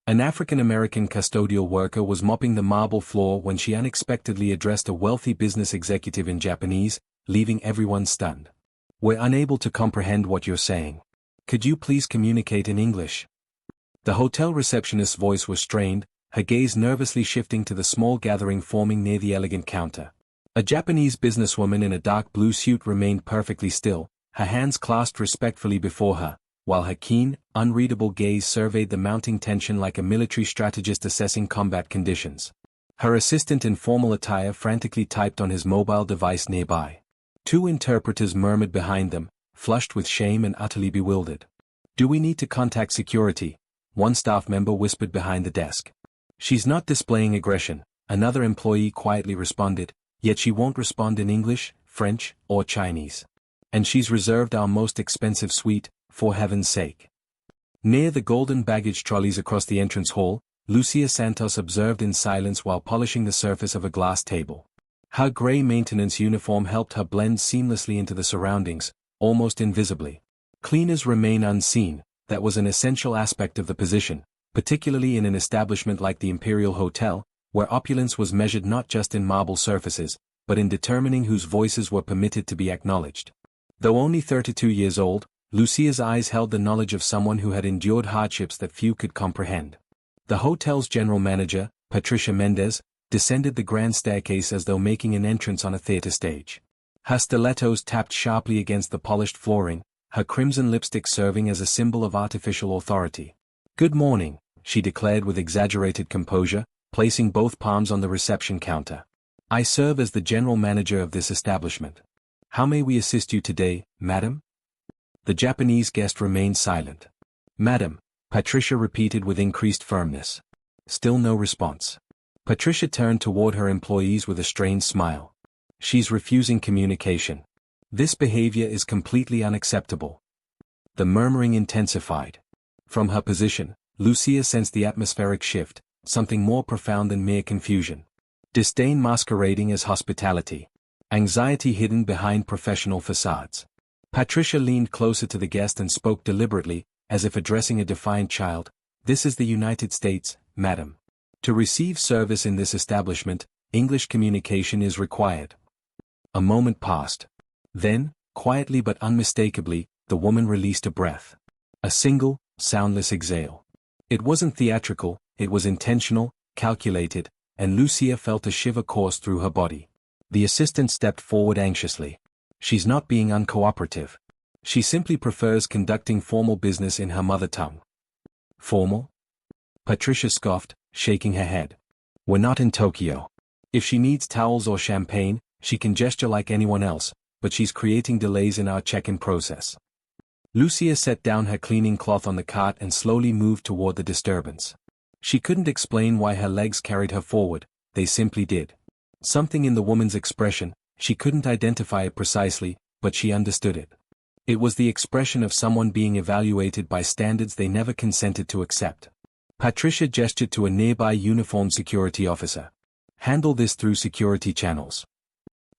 An African-American custodial worker was mopping the marble floor when she unexpectedly addressed a wealthy business executive in Japanese, leaving everyone stunned. "We're unable to comprehend what you're saying. Could you please communicate in English?" The hotel receptionist's voice was strained, her gaze nervously shifting to the small gathering forming near the elegant counter. A Japanese businesswoman in a dark blue suit remained perfectly still, her hands clasped respectfully before her, while her keen, unreadable gaze surveyed the mounting tension like a military strategist assessing combat conditions. Her assistant in formal attire frantically typed on his mobile device nearby. Two interpreters murmured behind them, flushed with shame and utterly bewildered. "Do we need to contact security?" one staff member whispered behind the desk. "She's not displaying aggression," another employee quietly responded, "yet she won't respond in English, French, or Chinese. And she's reserved our most expensive suite, for heaven's sake." Near the golden baggage trolleys across the entrance hall, Lucia Santos observed in silence while polishing the surface of a glass table. Her gray maintenance uniform helped her blend seamlessly into the surroundings, almost invisibly. Cleaners remain unseen, that was an essential aspect of the position, particularly in an establishment like the Imperial Hotel, where opulence was measured not just in marble surfaces, but in determining whose voices were permitted to be acknowledged. Though only 32 years old, Lucia's eyes held the knowledge of someone who had endured hardships that few could comprehend. The hotel's general manager, Patricia Mendez, descended the grand staircase as though making an entrance on a theater stage. Her stilettos tapped sharply against the polished flooring, her crimson lipstick serving as a symbol of artificial authority. "Good morning," she declared with exaggerated composure, placing both palms on the reception counter. "I serve as the general manager of this establishment. How may we assist you today, madam?" The Japanese guest remained silent. "Madam," Patricia repeated with increased firmness. Still no response. Patricia turned toward her employees with a strained smile. "She's refusing communication. This behavior is completely unacceptable." The murmuring intensified. From her position, Lucia sensed the atmospheric shift, something more profound than mere confusion. Disdain masquerading as hospitality. Anxiety hidden behind professional facades. Patricia leaned closer to the guest and spoke deliberately, as if addressing a defiant child. "This is the United States, madam. To receive service in this establishment, English communication is required." A moment passed. Then, quietly but unmistakably, the woman released a breath. A single, soundless exhale. It wasn't theatrical, it was intentional, calculated, and Lucia felt a shiver course through her body. The assistant stepped forward anxiously. "She's not being uncooperative. She simply prefers conducting formal business in her mother tongue." "Formal?" Patricia scoffed, shaking her head. "We're not in Tokyo. If she needs towels or champagne, she can gesture like anyone else, but she's creating delays in our check-in process." Lucia set down her cleaning cloth on the cart and slowly moved toward the disturbance. She couldn't explain why her legs carried her forward, they simply did. Something in the woman's expression, she couldn't identify it precisely, but she understood it. It was the expression of someone being evaluated by standards they never consented to accept. Patricia gestured to a nearby uniformed security officer. "Handle this through security channels."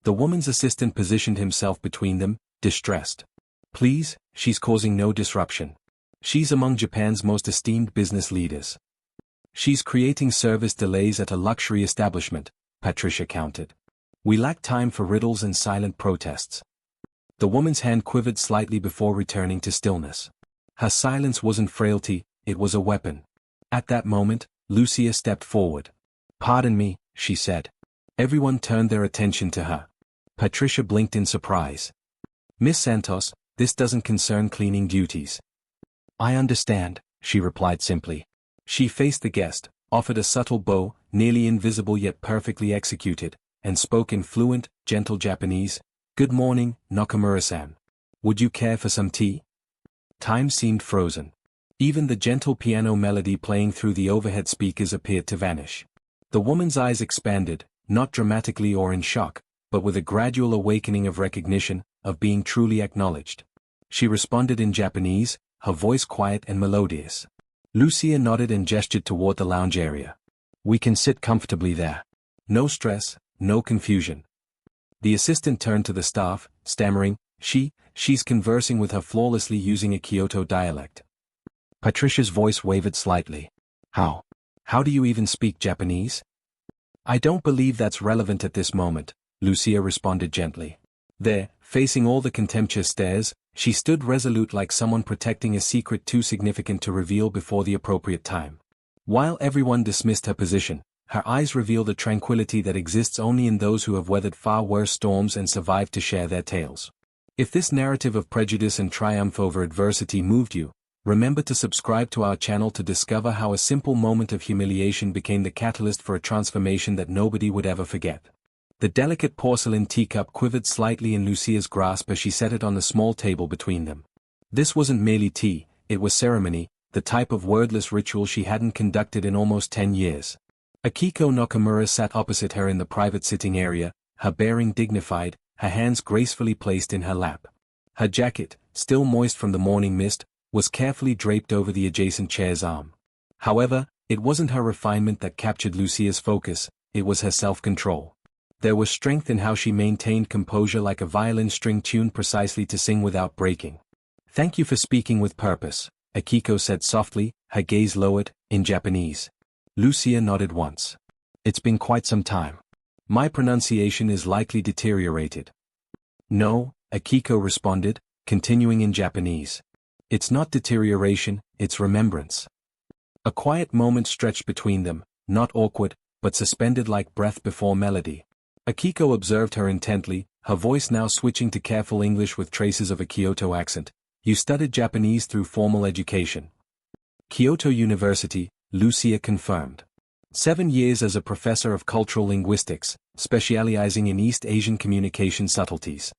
The woman's assistant positioned himself between them, distressed. "Please, she's causing no disruption. She's among Japan's most esteemed business leaders. She's creating service delays at a luxury establishment," Patricia countered. "We lack time for riddles and silent protests." The woman's hand quivered slightly before returning to stillness. Her silence wasn't frailty, it was a weapon. At that moment, Lucia stepped forward. "Pardon me," she said. Everyone turned their attention to her. Patricia blinked in surprise. "Miss Santos, this doesn't concern cleaning duties." "I understand," she replied simply. She faced the guest, offered a subtle bow, nearly invisible yet perfectly executed, and spoke in fluent, gentle Japanese. "Good morning, Nakamura-san. Would you care for some tea?" Time seemed frozen. Even the gentle piano melody playing through the overhead speakers appeared to vanish. The woman's eyes expanded, not dramatically or in shock, but with a gradual awakening of recognition, of being truly acknowledged. She responded in Japanese, her voice quiet and melodious. Lucia nodded and gestured toward the lounge area. "We can sit comfortably there. No stress, no confusion." The assistant turned to the staff, stammering, She's conversing with her flawlessly using a Kyoto dialect." Patricia's voice wavered slightly. How? How do you even speak Japanese? I don't believe that's relevant at this moment, Lucia responded gently. There, facing all the contemptuous stares, she stood resolute like someone protecting a secret too significant to reveal before the appropriate time. While everyone dismissed her position, her eyes revealed a tranquility that exists only in those who have weathered far worse storms and survived to share their tales. If this narrative of prejudice and triumph over adversity moved you, remember to subscribe to our channel to discover how a simple moment of humiliation became the catalyst for a transformation that nobody would ever forget. The delicate porcelain teacup quivered slightly in Lucia's grasp as she set it on the small table between them. This wasn't merely tea, it was ceremony, the type of wordless ritual she hadn't conducted in almost 10 years. Akiko Nakamura sat opposite her in the private sitting area, her bearing dignified, her hands gracefully placed in her lap. Her jacket, still moist from the morning mist, was carefully draped over the adjacent chair's arm. However, it wasn't her refinement that captured Lucia's focus, it was her self-control. There was strength in how she maintained composure like a violin string tuned precisely to sing without breaking. "Thank you for speaking with purpose," Akiko said softly, her gaze lowered, in Japanese. Lucia nodded once. "It's been quite some time. My pronunciation is likely deteriorated." "No," Akiko responded, continuing in Japanese. "It's not deterioration, it's remembrance." A quiet moment stretched between them, not awkward, but suspended like breath before melody. Akiko observed her intently, her voice now switching to careful English with traces of a Kyoto accent. "You studied Japanese through formal education." "Kyoto University," Lucia confirmed. 7 years as a professor of cultural linguistics, specializing in East Asian communication subtleties.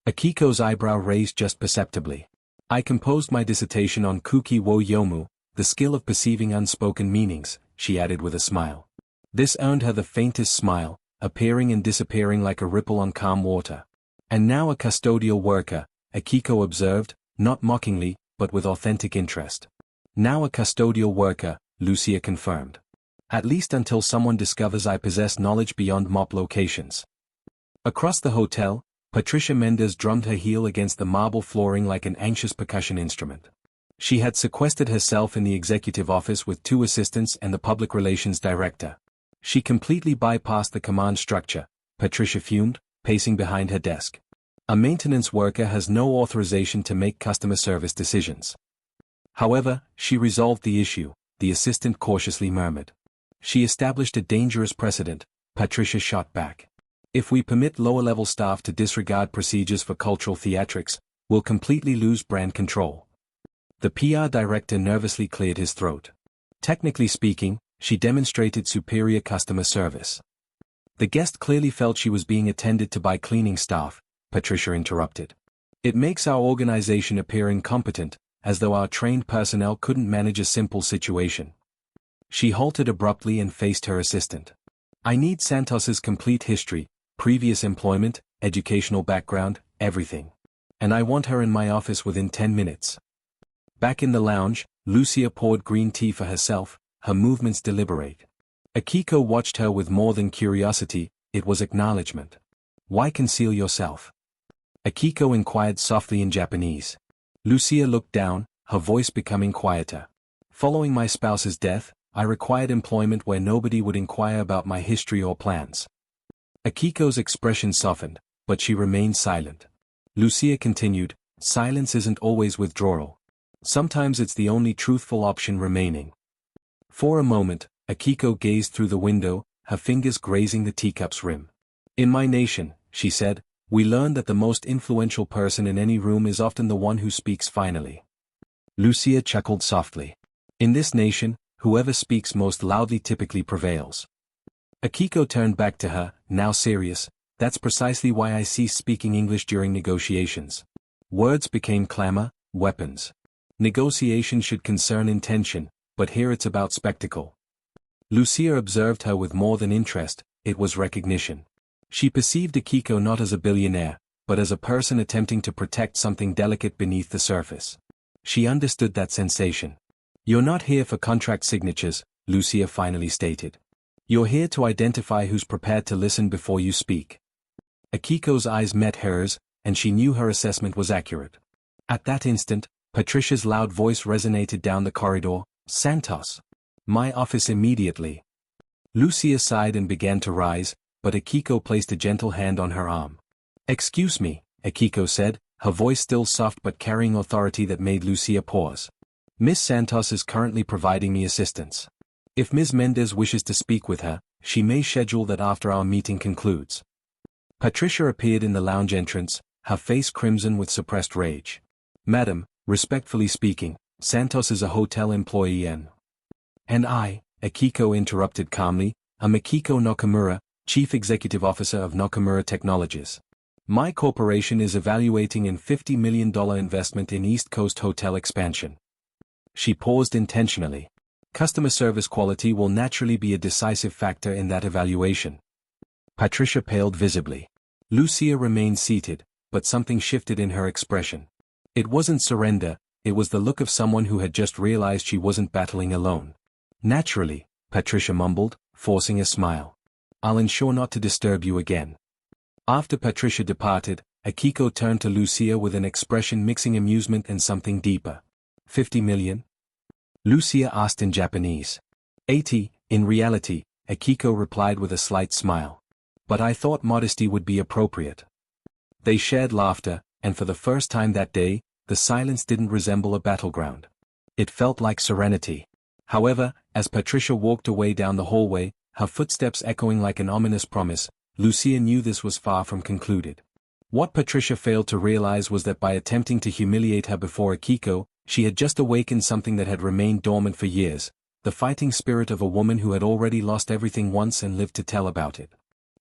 Akiko's eyebrow raised just perceptibly. "I composed my dissertation on Kuki wo yomu, the skill of perceiving unspoken meanings," she added with a smile. This earned her the faintest smile, appearing and disappearing like a ripple on calm water. "And now a custodial worker," Akiko observed, not mockingly, but with authentic interest. "Now a custodial worker," Lucia confirmed. "At least until someone discovers I possess knowledge beyond mop locations." Across the hotel, Patricia Mendez drummed her heel against the marble flooring like an anxious percussion instrument. She had sequestered herself in the executive office with 2 assistants and the public relations director. She completely bypassed the command structure, Patricia fumed, pacing behind her desk. "A maintenance worker has no authorization to make customer service decisions." However, she resolved the issue, the assistant cautiously murmured. "She established a dangerous precedent," Patricia shot back. "If we permit lower-level staff to disregard procedures for cultural theatrics, we'll completely lose brand control." The PR director nervously cleared his throat. "Technically speaking, she demonstrated superior customer service." "The guest clearly felt she was being attended to by cleaning staff," Patricia interrupted. "It makes our organization appear incompetent, as though our trained personnel couldn't manage a simple situation." She halted abruptly and faced her assistant. "I need Santos's complete history, previous employment, educational background, everything. And I want her in my office within 10 minutes. Back in the lounge, Lucia poured green tea for herself, her movements deliberate. Akiko watched her with more than curiosity, it was acknowledgement. "Why conceal yourself?" Akiko inquired softly in Japanese. Lucia looked down, her voice becoming quieter. "Following my spouse's death, I required employment where nobody would inquire about my history or plans." Akiko's expression softened, but she remained silent. Lucia continued, "Silence isn't always withdrawal. Sometimes it's the only truthful option remaining." For a moment, Akiko gazed through the window, her fingers grazing the teacup's rim. "In my nation," she said, "we learn that the most influential person in any room is often the one who speaks finally." Lucia chuckled softly. "In this nation, whoever speaks most loudly typically prevails." Akiko turned back to her, now serious. "That's precisely why I ceased speaking English during negotiations. Words became clamor, weapons. Negotiation should concern intention, but here it's about spectacle." Lucia observed her with more than interest, it was recognition. She perceived Akiko not as a billionaire, but as a person attempting to protect something delicate beneath the surface. She understood that sensation. "You're not here for contract signatures," Lucia finally stated. "You're here to identify who's prepared to listen before you speak." Akiko's eyes met hers, and she knew her assessment was accurate. At that instant, Patricia's loud voice resonated down the corridor, "Santos! My office immediately. Lucia sighed and began to rise, but Akiko placed a gentle hand on her arm. Excuse me, Akiko said, her voice still soft but carrying authority that made Lucia pause. Miss Santos is currently providing me assistance. If Ms. Mendez wishes to speak with her, she may schedule that after our meeting concludes. Patricia appeared in the lounge entrance, her face crimson with suppressed rage. Madam, respectfully speaking, Santos is a hotel employee and I, Akiko interrupted calmly, am Akiko Nakamura, Chief Executive Officer of Nakamura Technologies. My corporation is evaluating an $50 million investment in East Coast hotel expansion. She paused intentionally. Customer service quality will naturally be a decisive factor in that evaluation. Patricia paled visibly. Lucia remained seated, but something shifted in her expression. It wasn't surrender, it was the look of someone who had just realized she wasn't battling alone. Naturally, Patricia mumbled, forcing a smile. I'll ensure not to disturb you again. After Patricia departed, Akiko turned to Lucia with an expression mixing amusement and something deeper. 50 million? Lucia asked in Japanese. 80, in reality, Akiko replied with a slight smile. But I thought modesty would be appropriate. They shared laughter, and for the first time that day, the silence didn't resemble a battleground. It felt like serenity. However, as Patricia walked away down the hallway, her footsteps echoing like an ominous promise, Lucia knew this was far from concluded. What Patricia failed to realize was that by attempting to humiliate her before Akiko, she had just awakened something that had remained dormant for years, the fighting spirit of a woman who had already lost everything once and lived to tell about it.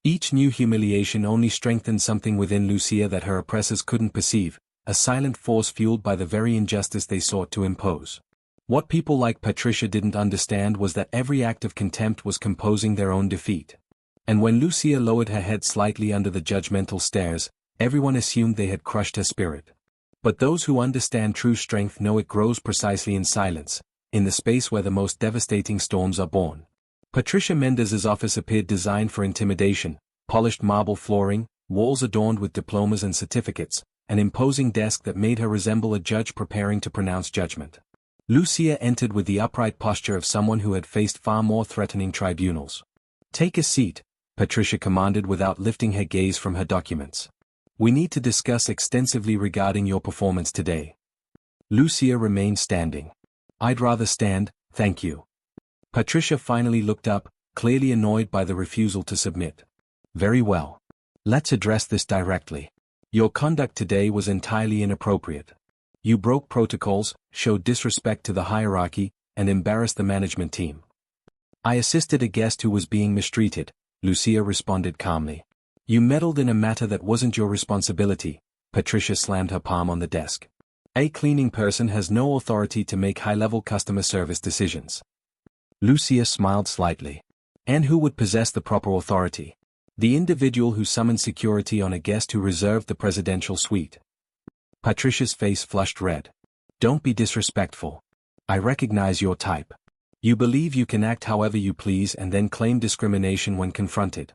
Each new humiliation only strengthened something within Lucia that her oppressors couldn't perceive, a silent force fueled by the very injustice they sought to impose. What people like Patricia didn't understand was that every act of contempt was composing their own defeat. And when Lucia lowered her head slightly under the judgmental stares, everyone assumed they had crushed her spirit. But those who understand true strength know it grows precisely in silence, in the space where the most devastating storms are born. Patricia Mendez's office appeared designed for intimidation, polished marble flooring, walls adorned with diplomas and certificates, an imposing desk that made her resemble a judge preparing to pronounce judgment. Lucia entered with the upright posture of someone who had faced far more threatening tribunals. Take a seat, Patricia commanded without lifting her gaze from her documents. We need to discuss extensively regarding your performance today. Lucia remained standing. I'd rather stand, thank you. Patricia finally looked up, clearly annoyed by the refusal to submit. Very well. Let's address this directly. Your conduct today was entirely inappropriate. You broke protocols, showed disrespect to the hierarchy, and embarrassed the management team. I assisted a guest who was being mistreated, Lucia responded calmly. You meddled in a matter that wasn't your responsibility, Patricia slammed her palm on the desk. A cleaning person has no authority to make high-level customer service decisions. Lucia smiled slightly. And who would possess the proper authority? The individual who summoned security on a guest who reserved the presidential suite. Patricia's face flushed red. Don't be disrespectful. I recognize your type. You believe you can act however you please and then claim discrimination when confronted.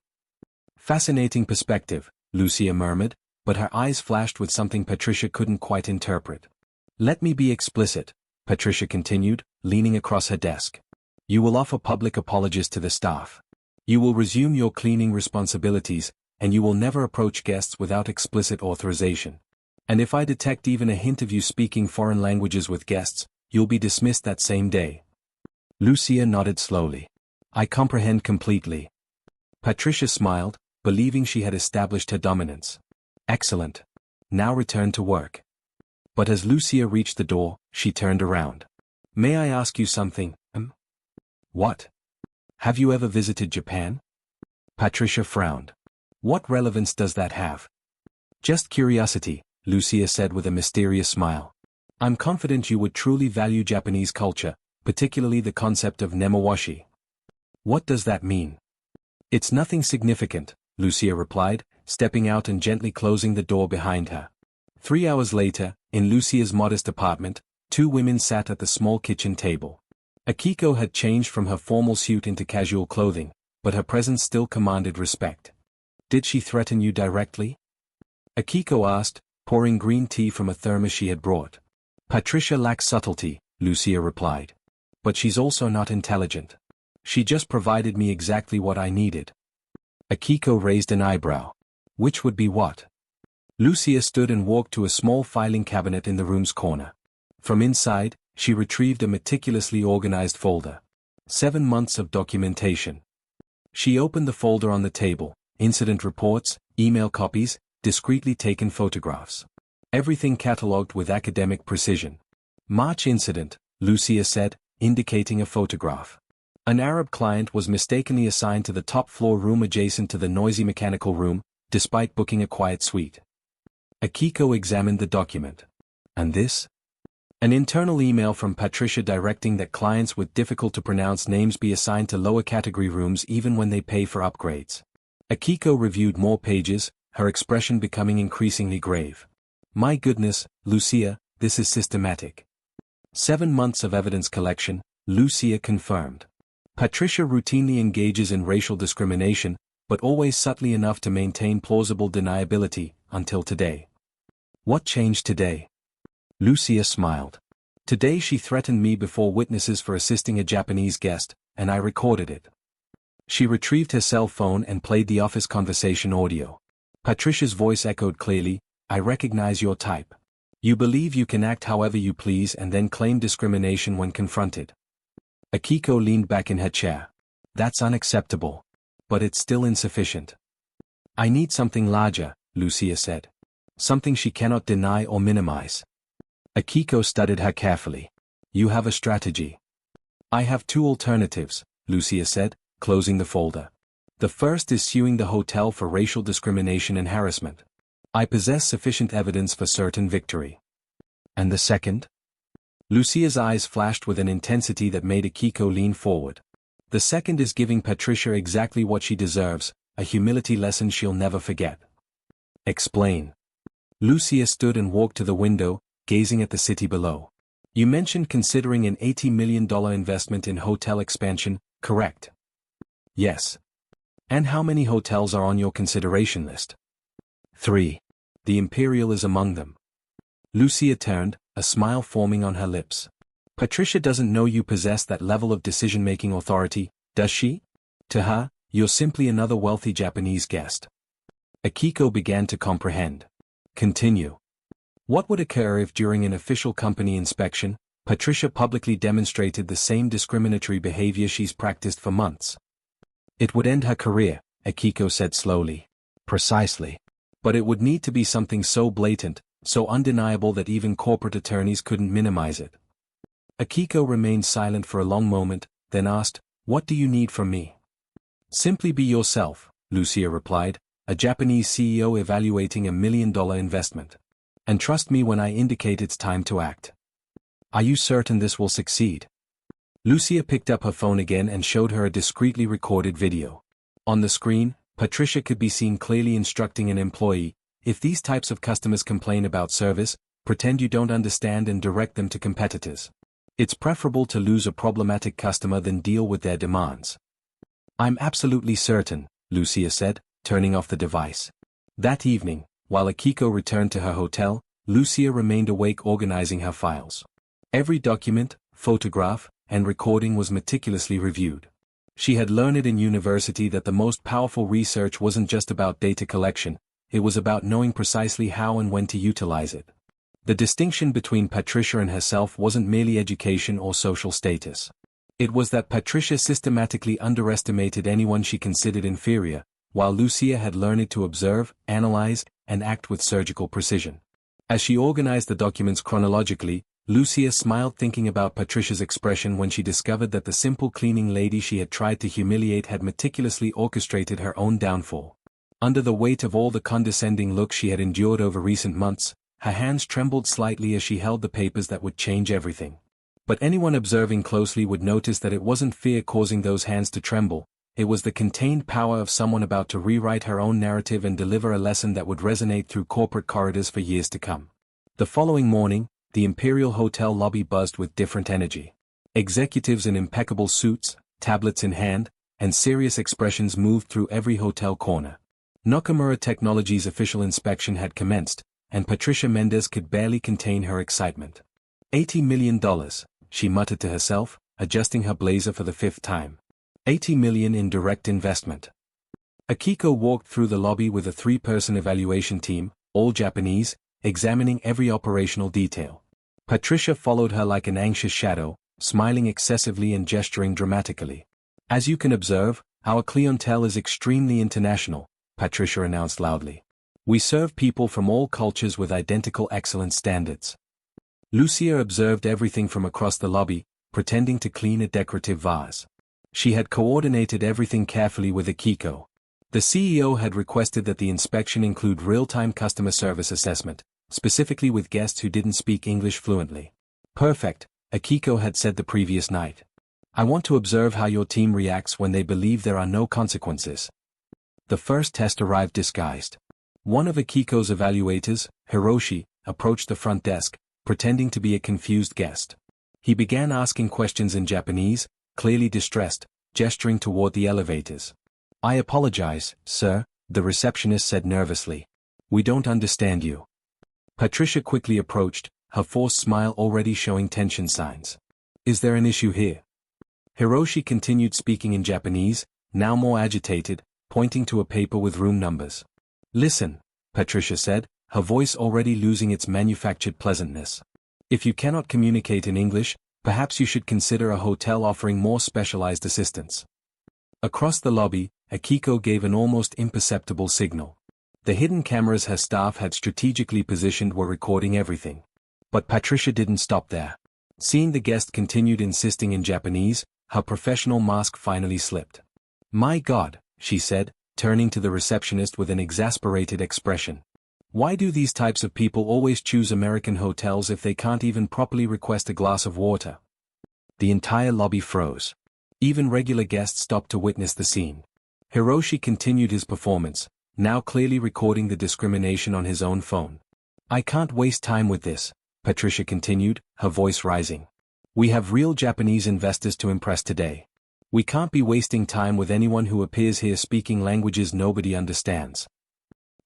Fascinating perspective, Lucia murmured, but her eyes flashed with something Patricia couldn't quite interpret. Let me be explicit, Patricia continued, leaning across her desk. You will offer public apologies to the staff. You will resume your cleaning responsibilities, and you will never approach guests without explicit authorization. And if I detect even a hint of you speaking foreign languages with guests, you'll be dismissed that same day. Lucia nodded slowly. I comprehend completely. Patricia smiled, believing she had established her dominance. Excellent. Now return to work. But as Lucia reached the door, she turned around. May I ask you something? What? Have you ever visited Japan? Patricia frowned. What relevance does that have? Just curiosity, Lucia said with a mysterious smile. I'm confident you would truly value Japanese culture, particularly the concept of nemawashi. What does that mean? It's nothing significant, Lucia replied, stepping out and gently closing the door behind her. 3 hours later, in Lucia's modest apartment, two women sat at the small kitchen table. Akiko had changed from her formal suit into casual clothing, but her presence still commanded respect. Did she threaten you directly? Akiko asked, pouring green tea from a thermos she had brought. Patricia lacks subtlety, Lucia replied. But she's also not intelligent. She just provided me exactly what I needed. Akiko raised an eyebrow. Which would be what? Lucia stood and walked to a small filing cabinet in the room's corner. From inside, she retrieved a meticulously organized folder. 7 months of documentation. She opened the folder on the table, incident reports, email copies, discreetly taken photographs. Everything catalogued with academic precision. March incident, Lucia said, indicating a photograph. An Arab client was mistakenly assigned to the top-floor room adjacent to the noisy mechanical room, despite booking a quiet suite. Akiko examined the document. And this? An internal email from Patricia directing that clients with difficult-to-pronounce names be assigned to lower-category rooms even when they pay for upgrades. Akiko reviewed more pages, her expression becoming increasingly grave. My goodness, Lucia, this is systematic. 7 months of evidence collection, Lucia confirmed. Patricia routinely engages in racial discrimination, but always subtly enough to maintain plausible deniability, until today. What changed today? Lucia smiled. Today she threatened me before witnesses for assisting a Japanese guest, and I recorded it. She retrieved her cell phone and played the office conversation audio. Patricia's voice echoed clearly, I recognize your type. You believe you can act however you please and then claim discrimination when confronted. Akiko leaned back in her chair. That's unacceptable. But it's still insufficient. I need something larger, Lucia said. Something she cannot deny or minimize. Akiko studied her carefully. You have a strategy. I have 2 alternatives, Lucia said, closing the folder. The first is suing the hotel for racial discrimination and harassment. I possess sufficient evidence for certain victory. And the second? Lucia's eyes flashed with an intensity that made Akiko lean forward. The second is giving Patricia exactly what she deserves, a humility lesson she'll never forget. Explain. Lucia stood and walked to the window, gazing at the city below. You mentioned considering an $80 million investment in hotel expansion, correct? Yes. And how many hotels are on your consideration list? 3. The Imperial is among them. Lucia turned, a smile forming on her lips. Patricia doesn't know you possess that level of decision-making authority, does she? To her, you're simply another wealthy Japanese guest. Akiko began to comprehend. Continue. What would occur if during an official company inspection, Patricia publicly demonstrated the same discriminatory behavior she's practiced for months? It would end her career, Akiko said slowly. Precisely. But it would need to be something so blatant, so undeniable that even corporate attorneys couldn't minimize it. Akiko remained silent for a long moment, then asked, What do you need from me? Simply be yourself, Lucia replied, a Japanese CEO evaluating $1 million investment. And trust me when I indicate it's time to act. Are you certain this will succeed? Lucia picked up her phone again and showed her a discreetly recorded video. On the screen, Patricia could be seen clearly instructing an employee, if these types of customers complain about service, pretend you don't understand and direct them to competitors. It's preferable to lose a problematic customer than deal with their demands. I'm absolutely certain, Lucia said, turning off the device. That evening, while Akiko returned to her hotel, Lucia remained awake organizing her files. Every document, photograph, and recording was meticulously reviewed. She had learned in university that the most powerful research wasn't just about data collection, it was about knowing precisely how and when to utilize it. The distinction between Patricia and herself wasn't merely education or social status. It was that Patricia systematically underestimated anyone she considered inferior, while Lucia had learned to observe, analyze, and act with surgical precision. As she organized the documents chronologically, Lucia smiled thinking about Patricia's expression when she discovered that the simple cleaning lady she had tried to humiliate had meticulously orchestrated her own downfall. Under the weight of all the condescending looks she had endured over recent months, her hands trembled slightly as she held the papers that would change everything. But anyone observing closely would notice that it wasn't fear causing those hands to tremble, it was the contained power of someone about to rewrite her own narrative and deliver a lesson that would resonate through corporate corridors for years to come. The following morning, the Imperial Hotel lobby buzzed with different energy. Executives in impeccable suits, tablets in hand, and serious expressions moved through every hotel corner. Nakamura Technologies' official inspection had commenced, and Patricia Mendez could barely contain her excitement. $80 million, she muttered to herself, adjusting her blazer for the fifth time. 80 million in direct investment. Akiko walked through the lobby with a three-person evaluation team, all Japanese, examining every operational detail. Patricia followed her like an anxious shadow, smiling excessively and gesturing dramatically. As you can observe, our clientele is extremely international, Patricia announced loudly. We serve people from all cultures with identical excellence standards. Lucia observed everything from across the lobby, pretending to clean a decorative vase. She had coordinated everything carefully with Akiko. The CEO had requested that the inspection include real-time customer service assessment, specifically with guests who didn't speak English fluently. Perfect, Akiko had said the previous night. I want to observe how your team reacts when they believe there are no consequences. The first test arrived disguised. One of Akiko's evaluators, Hiroshi, approached the front desk, pretending to be a confused guest. He began asking questions in Japanese, clearly distressed, gesturing toward the elevators. I apologize, sir, the receptionist said nervously. We don't understand you. Patricia quickly approached, her forced smile already showing tension signs. Is there an issue here? Hiroshi continued speaking in Japanese, now more agitated, pointing to a paper with room numbers. Listen, Patricia said, her voice already losing its manufactured pleasantness. If you cannot communicate in English, perhaps you should consider a hotel offering more specialized assistance. Across the lobby, Akiko gave an almost imperceptible signal. The hidden cameras her staff had strategically positioned were recording everything. But Patricia didn't stop there. Seeing the guest continued insisting in Japanese, her professional mask finally slipped. My God, she said, turning to the receptionist with an exasperated expression. Why do these types of people always choose American hotels if they can't even properly request a glass of water? The entire lobby froze. Even regular guests stopped to witness the scene. Hiroshi continued his performance, now clearly recording the discrimination on his own phone. I can't waste time with this, Patricia continued, her voice rising. We have real Japanese investors to impress today. We can't be wasting time with anyone who appears here speaking languages nobody understands.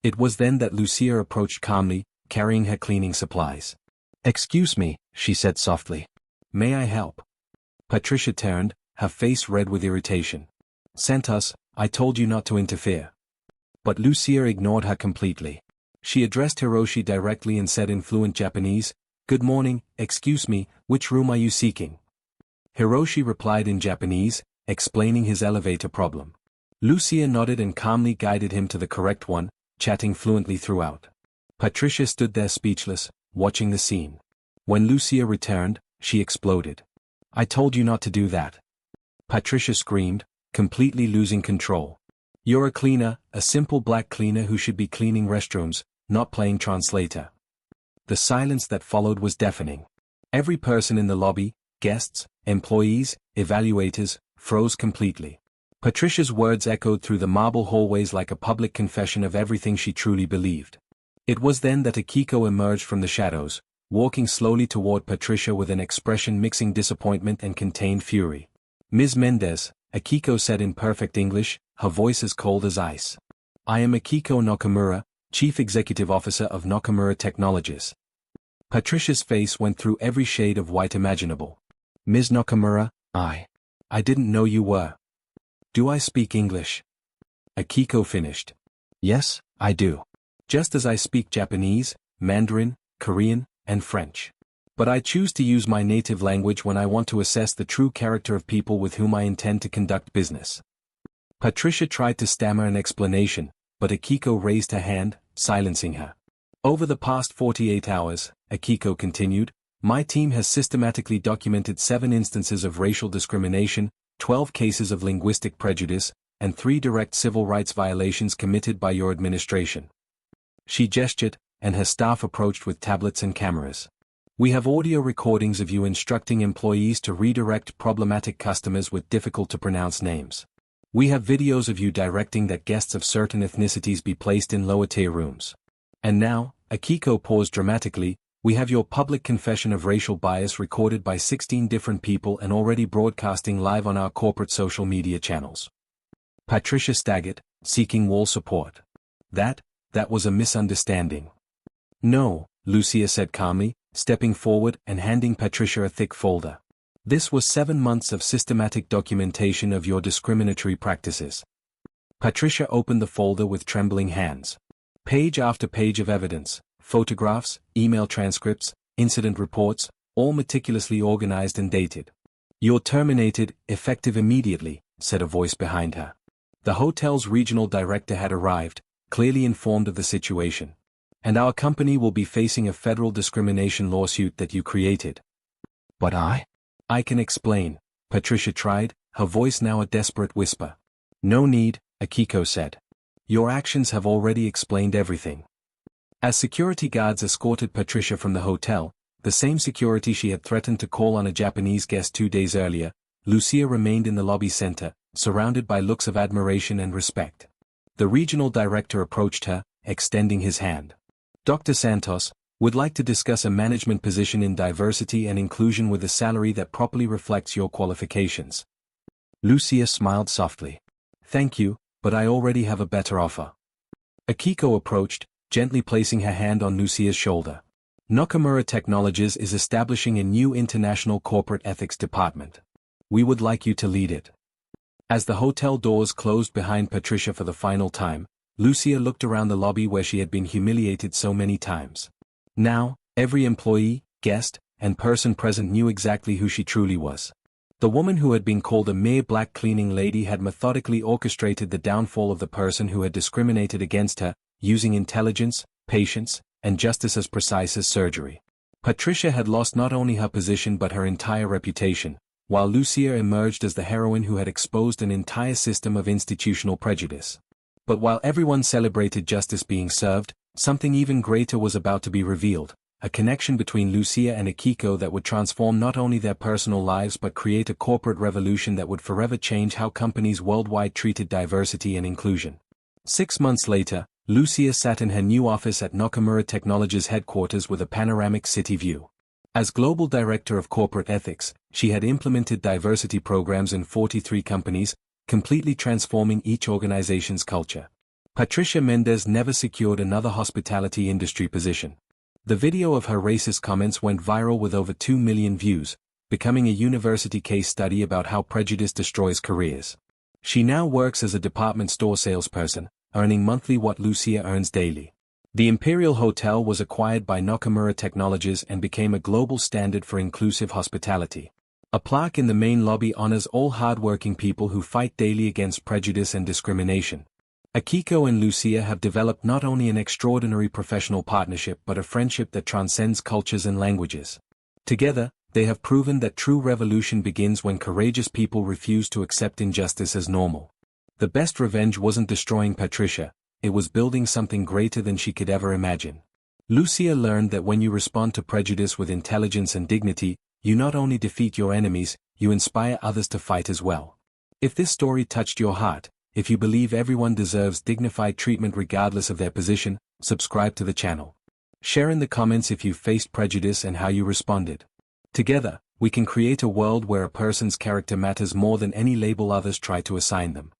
It was then that Lucia approached calmly, carrying her cleaning supplies. Excuse me, she said softly. May I help? Patricia turned, her face red with irritation. Santos, I told you not to interfere. But Lucia ignored her completely. She addressed Hiroshi directly and said in fluent Japanese, Good morning, excuse me, which room are you seeking? Hiroshi replied in Japanese, explaining his elevator problem. Lucia nodded and calmly guided him to the correct one, chatting fluently throughout. Patricia stood there speechless, watching the scene. When Lucia returned, she exploded. I told you not to do that. Patricia screamed, completely losing control. You're a cleaner, a simple black cleaner who should be cleaning restrooms, not playing translator. The silence that followed was deafening. Every person in the lobby, guests, employees, evaluators, froze completely. Patricia's words echoed through the marble hallways like a public confession of everything she truly believed. It was then that Akiko emerged from the shadows, walking slowly toward Patricia with an expression mixing disappointment and contained fury. Ms. Mendez, Akiko said in perfect English, her voice as cold as ice. I am Akiko Nakamura, Chief Executive Officer of Nakamura Technologies. Patricia's face went through every shade of white imaginable. Ms. Nakamura, I didn't know you were. Do I speak English? Akiko finished. Yes, I do. Just as I speak Japanese, Mandarin, Korean, and French. But I choose to use my native language when I want to assess the true character of people with whom I intend to conduct business. Patricia tried to stammer an explanation, but Akiko raised her hand, silencing her. Over the past 48 hours, Akiko continued, my team has systematically documented 7 instances of racial discrimination, 12 cases of linguistic prejudice, and 3 direct civil rights violations committed by your administration. She gestured, and her staff approached with tablets and cameras. We have audio recordings of you instructing employees to redirect problematic customers with difficult-to-pronounce names. We have videos of you directing that guests of certain ethnicities be placed in lower-tier rooms. And now, Akiko paused dramatically, we have your public confession of racial bias recorded by 16 different people and already broadcasting live on our corporate social media channels. Patricia staggered, seeking wall support. That was a misunderstanding. No, Lucia said calmly, stepping forward and handing Patricia a thick folder. This was 7 months of systematic documentation of your discriminatory practices. Patricia opened the folder with trembling hands. Page after page of evidence, photographs, email transcripts, incident reports, all meticulously organized and dated. "You're terminated, effective immediately," said a voice behind her. The hotel's regional director had arrived, clearly informed of the situation. "And our company will be facing a federal discrimination lawsuit that you created." "But I can explain," Patricia tried, her voice now a desperate whisper. "No need," Akiko said. "Your actions have already explained everything." As security guards escorted Patricia from the hotel, the same security she had threatened to call on a Japanese guest 2 days earlier, Lucia remained in the lobby center, surrounded by looks of admiration and respect. The regional director approached her, extending his hand. "Dr. Santos, would like to discuss a management position in diversity and inclusion with a salary that properly reflects your qualifications." Lucia smiled softly. "Thank you, but I already have a better offer." Akiko approached, gently placing her hand on Lucia's shoulder. "Nakamura Technologies is establishing a new international corporate ethics department. We would like you to lead it." As the hotel doors closed behind Patricia for the final time, Lucia looked around the lobby where she had been humiliated so many times. Now, every employee, guest, and person present knew exactly who she truly was. The woman who had been called a mere black cleaning lady had methodically orchestrated the downfall of the person who had discriminated against her, using intelligence, patience, and justice as precise as surgery. Patricia had lost not only her position but her entire reputation, while Lucia emerged as the heroine who had exposed an entire system of institutional prejudice. But while everyone celebrated justice being served, something even greater was about to be revealed, a connection between Lucia and Akiko that would transform not only their personal lives but create a corporate revolution that would forever change how companies worldwide treated diversity and inclusion. 6 months later, Lucia sat in her new office at Nakamura Technologies headquarters with a panoramic city view. As Global Director of Corporate Ethics, she had implemented diversity programs in 43 companies, completely transforming each organization's culture. Patricia Mendez never secured another hospitality industry position. The video of her racist comments went viral with over 2 million views, becoming a university case study about how prejudice destroys careers. She now works as a department store salesperson, earning monthly what Lucia earns daily. The Imperial Hotel was acquired by Nakamura Technologies and became a global standard for inclusive hospitality. A plaque in the main lobby honors all hardworking people who fight daily against prejudice and discrimination. Akiko and Lucia have developed not only an extraordinary professional partnership but a friendship that transcends cultures and languages. Together, they have proven that true revolution begins when courageous people refuse to accept injustice as normal. The best revenge wasn't destroying Patricia, it was building something greater than she could ever imagine. Lucia learned that when you respond to prejudice with intelligence and dignity, you not only defeat your enemies, you inspire others to fight as well. If this story touched your heart, if you believe everyone deserves dignified treatment regardless of their position, subscribe to the channel. Share in the comments if you faced prejudice and how you responded. Together, we can create a world where a person's character matters more than any label others try to assign them.